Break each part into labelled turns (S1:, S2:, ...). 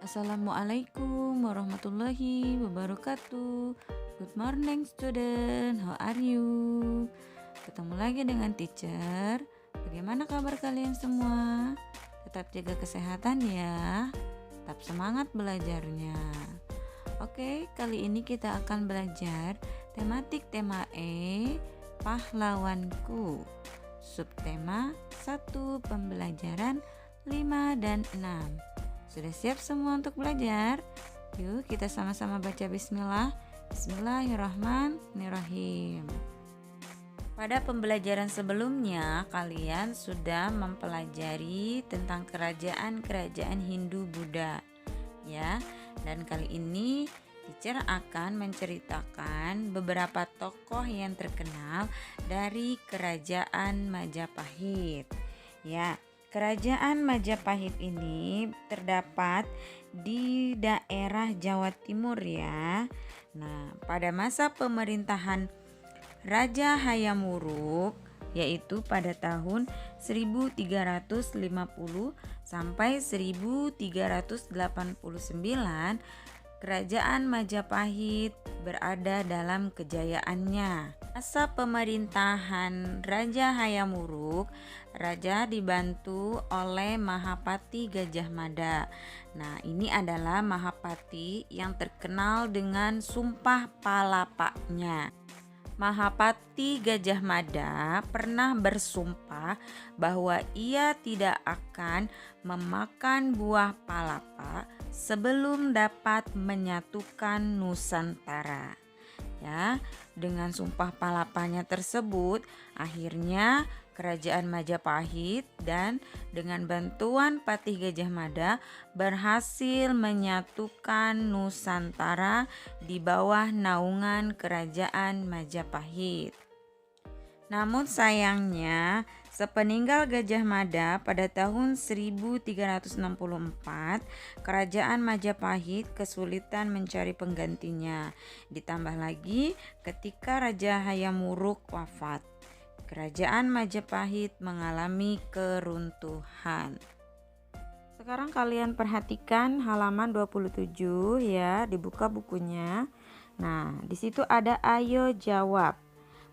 S1: Assalamualaikum warahmatullahi wabarakatuh. Good morning student, how are you? Ketemu lagi dengan teacher. Bagaimana kabar kalian semua? Tetap jaga kesehatan ya. Tetap semangat belajarnya. Oke, kali ini kita akan belajar tematik tema E, pahlawanku. Subtema 1, pembelajaran 5 dan 6. Sudah siap semua untuk belajar? Yuk kita sama-sama baca bismillah. Bismillahirrahmanirrahim. Pada pembelajaran sebelumnya kalian sudah mempelajari tentang kerajaan-kerajaan Hindu-Buddha ya. Dan kali ini teacher akan menceritakan beberapa tokoh yang terkenal dari kerajaan Majapahit. Ya, kerajaan Majapahit ini terdapat di daerah Jawa Timur ya. Nah, pada masa pemerintahan Raja Hayam Wuruk yaitu pada tahun 1350 sampai 1389, kerajaan Majapahit berada dalam kejayaannya. Masa pemerintahan Raja Hayam Wuruk, raja dibantu oleh Mahapati Gajah Mada. Nah, ini adalah Mahapati yang terkenal dengan Sumpah Palapanya. Mahapati Gajah Mada pernah bersumpah bahwa ia tidak akan memakan buah palapa sebelum dapat menyatukan Nusantara. Ya, dengan sumpah palapanya tersebut, akhirnya kerajaan Majapahit dan dengan bantuan Patih Gajah Mada berhasil menyatukan Nusantara di bawah naungan kerajaan Majapahit. Namun sayangnya, sepeninggal Gajah Mada pada tahun 1364, kerajaan Majapahit kesulitan mencari penggantinya. Ditambah lagi ketika Raja Hayam Wuruk wafat, kerajaan Majapahit mengalami keruntuhan. Sekarang kalian perhatikan halaman 27 ya, dibuka bukunya. Nah, di situ ada ayo jawab.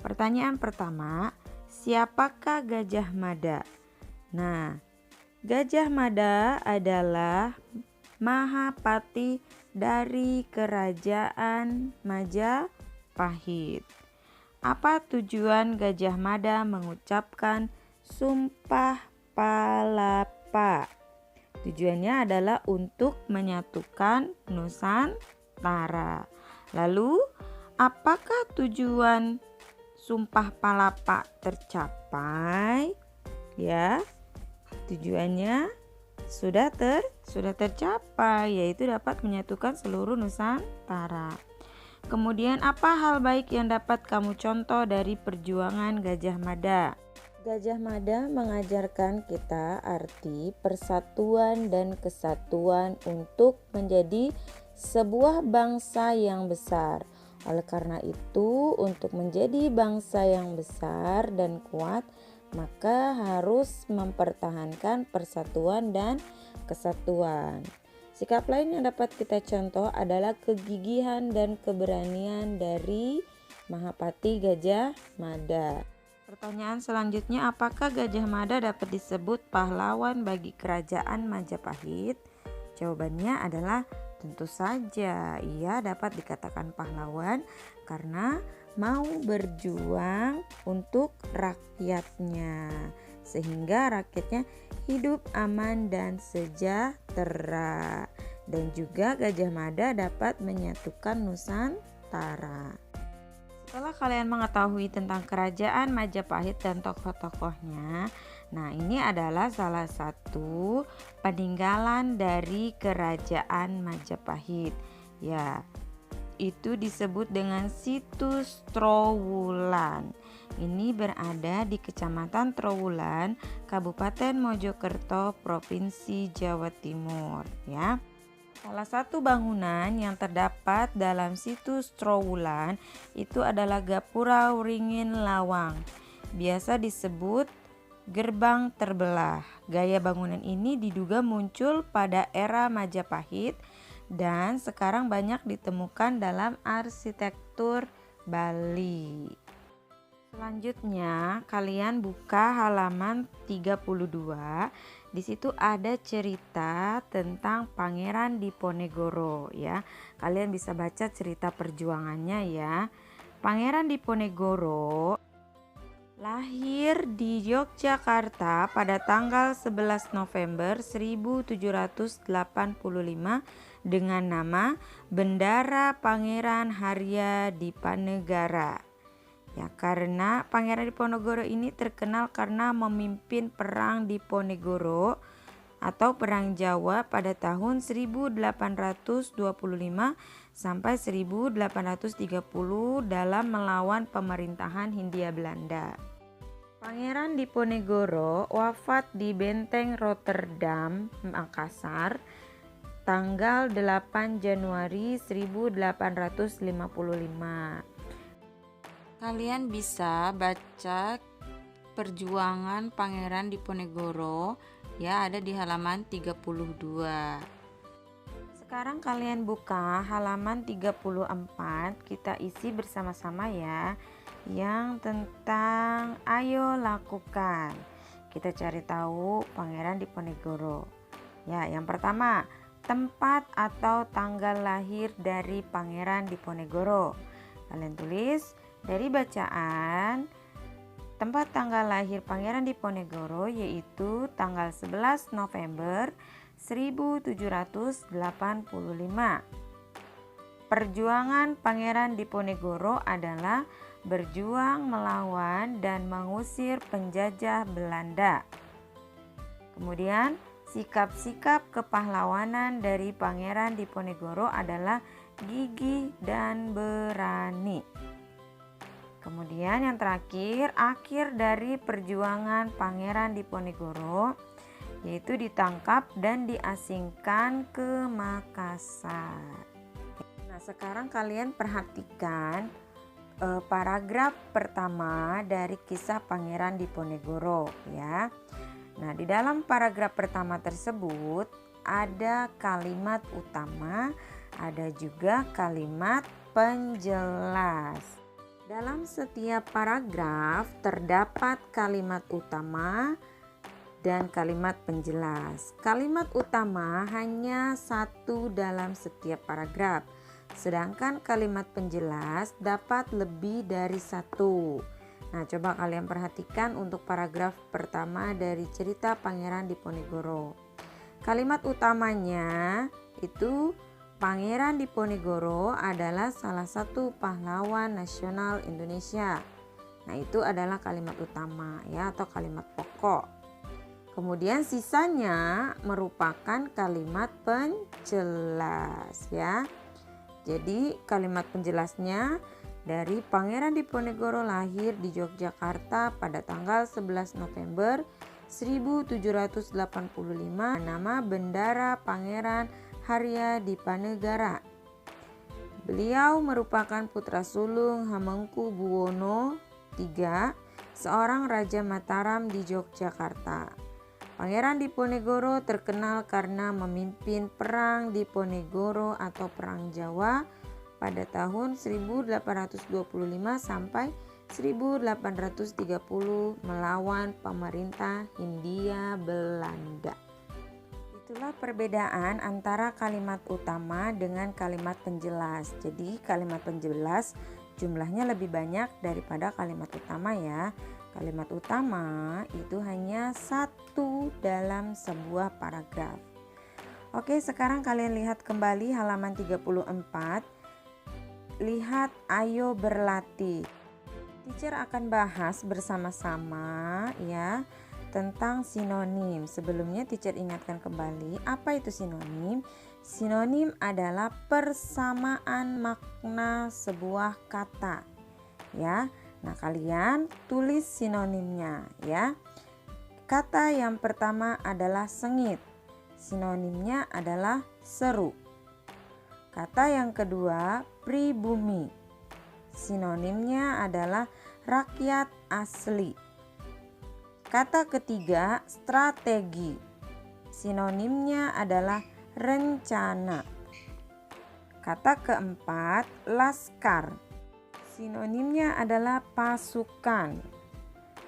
S1: Pertanyaan pertama, siapakah Gajah Mada? Nah, Gajah Mada adalah Mahapati dari kerajaan Majapahit. Apa tujuan Gajah Mada mengucapkan Sumpah Palapa? Tujuannya adalah untuk menyatukan Nusantara. Lalu, apakah tujuan Sumpah Palapa tercapai? Ya, tujuannya sudah tercapai, yaitu dapat menyatukan seluruh Nusantara. Kemudian apa hal baik yang dapat kamu contoh dari perjuangan Gajah Mada? Gajah Mada mengajarkan kita arti persatuan dan kesatuan untuk menjadi sebuah bangsa yang besar. Oleh karena itu, untuk menjadi bangsa yang besar dan kuat, maka harus mempertahankan persatuan dan kesatuan. Sikap lain yang dapat kita contoh adalah kegigihan dan keberanian dari Mahapati Gajah Mada. Pertanyaan selanjutnya, apakah Gajah Mada dapat disebut pahlawan bagi kerajaan Majapahit? Jawabannya adalah tentu saja ia dapat dikatakan pahlawan karena mau berjuang untuk rakyatnya, sehingga rakyatnya hidup aman dan sejahtera. Dan juga Gajah Mada dapat menyatukan Nusantara. Setelah kalian mengetahui tentang kerajaan Majapahit dan tokoh-tokohnya, nah ini adalah salah satu peninggalan dari kerajaan Majapahit. Ya, itu disebut dengan situs Trowulan. Ini berada di Kecamatan Trowulan, Kabupaten Mojokerto, Provinsi Jawa Timur, ya. Salah satu bangunan yang terdapat dalam situs Trowulan itu adalah Gapura Wringin Lawang. Biasa disebut gerbang terbelah. Gaya bangunan ini diduga muncul pada era Majapahit dan sekarang banyak ditemukan dalam arsitektur Bali. Selanjutnya, kalian buka halaman 32. Di situ ada cerita tentang Pangeran Diponegoro ya. Kalian bisa baca cerita perjuangannya ya. Pangeran Diponegoro lahir di Yogyakarta pada tanggal 11 November 1785 dengan nama Bendara Pangeran Harya Dipanegara. Ya, karena Pangeran Diponegoro ini terkenal karena memimpin perang Diponegoro atau perang Jawa pada tahun 1825 sampai 1830 dalam melawan pemerintahan Hindia Belanda. Pangeran Diponegoro wafat di Benteng Rotterdam, Makassar, tanggal 8 Januari 1855. Kalian bisa baca perjuangan Pangeran Diponegoro ya, ada di halaman 32. Sekarang kalian buka halaman 34, kita isi bersama-sama ya, yang tentang ayo lakukan. Kita cari tahu Pangeran Diponegoro. Ya, yang pertama, tempat atau tanggal lahir dari Pangeran Diponegoro. Kalian tulis dari bacaan, tempat tanggal lahir Pangeran Diponegoro yaitu tanggal 11 November 1785. Perjuangan Pangeran Diponegoro adalah berjuang melawan dan mengusir penjajah Belanda. Kemudian, sikap-sikap kepahlawanan dari Pangeran Diponegoro adalah gigih dan berani. Kemudian yang terakhir, akhir dari perjuangan Pangeran Diponegoro yaitu ditangkap dan diasingkan ke Makassar. Nah, sekarang kalian perhatikan paragraf pertama dari kisah Pangeran Diponegoro ya. Nah, di dalam paragraf pertama tersebut ada kalimat utama, ada juga kalimat penjelas. Dalam setiap paragraf terdapat kalimat utama dan kalimat penjelas. Kalimat utama hanya satu dalam setiap paragraf, sedangkan kalimat penjelas dapat lebih dari satu. Nah, coba kalian perhatikan untuk paragraf pertama dari cerita Pangeran Diponegoro. Kalimat utamanya itu Pangeran Diponegoro adalah salah satu pahlawan nasional Indonesia. Nah, itu adalah kalimat utama ya, atau kalimat pokok. Kemudian sisanya merupakan kalimat penjelas ya. Jadi kalimat penjelasnya dari Pangeran Diponegoro lahir di Yogyakarta pada tanggal 11 November 1785, nama Bendara Pangeran Harya Dipanegara. Beliau merupakan putra sulung Hamengkubuwono III, seorang Raja Mataram di Yogyakarta. Pangeran Diponegoro terkenal karena memimpin perang Diponegoro atau perang Jawa pada tahun 1825 sampai 1830 melawan pemerintah Hindia Belanda. Itulah perbedaan antara kalimat utama dengan kalimat penjelas. Jadi kalimat penjelas jumlahnya lebih banyak daripada kalimat utama ya. Kalimat utama itu hanya satu dalam sebuah paragraf. Oke, sekarang kalian lihat kembali halaman 34. Lihat ayo berlatih. Teacher akan bahas bersama-sama ya tentang sinonim. Sebelumnya teacher ingatkan kembali, apa itu sinonim? Sinonim adalah persamaan makna sebuah kata ya. Nah, kalian tulis sinonimnya ya. Kata yang pertama adalah sengit. Sinonimnya adalah seru. Kata yang kedua pribumi. Sinonimnya adalah rakyat asli. Kata ketiga, strategi. Sinonimnya adalah rencana. Kata keempat, laskar. Sinonimnya adalah pasukan.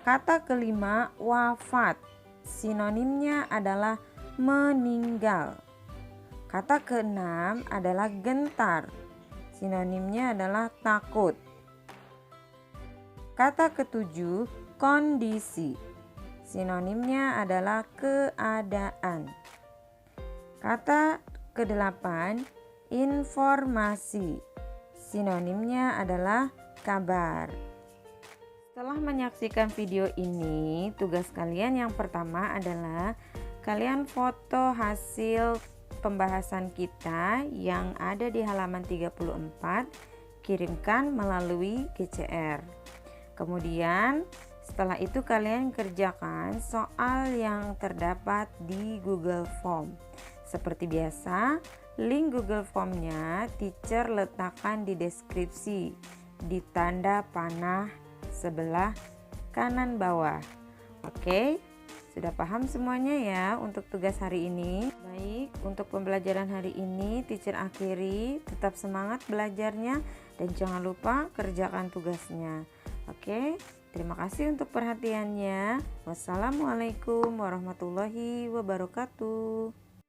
S1: Kata kelima, wafat. Sinonimnya adalah meninggal. Kata keenam adalah gentar. Sinonimnya adalah takut. Kata ketujuh, kondisi. Sinonimnya adalah keadaan. Kata kedelapan, informasi. Sinonimnya adalah kabar. Setelah menyaksikan video ini, tugas kalian yang pertama adalah kalian foto hasil pembahasan kita yang ada di halaman 34, kirimkan melalui GCR. Kemudian setelah itu kalian kerjakan soal yang terdapat di Google Form. Seperti biasa, link Google Form-nya teacher letakkan di deskripsi di tanda panah sebelah kanan bawah. Oke, sudah paham semuanya ya untuk tugas hari ini? Baik, untuk pembelajaran hari ini teacher akhiri. Tetap semangat belajarnya dan jangan lupa kerjakan tugasnya. Oke, terima kasih untuk perhatiannya. Wassalamualaikum warahmatullahi wabarakatuh.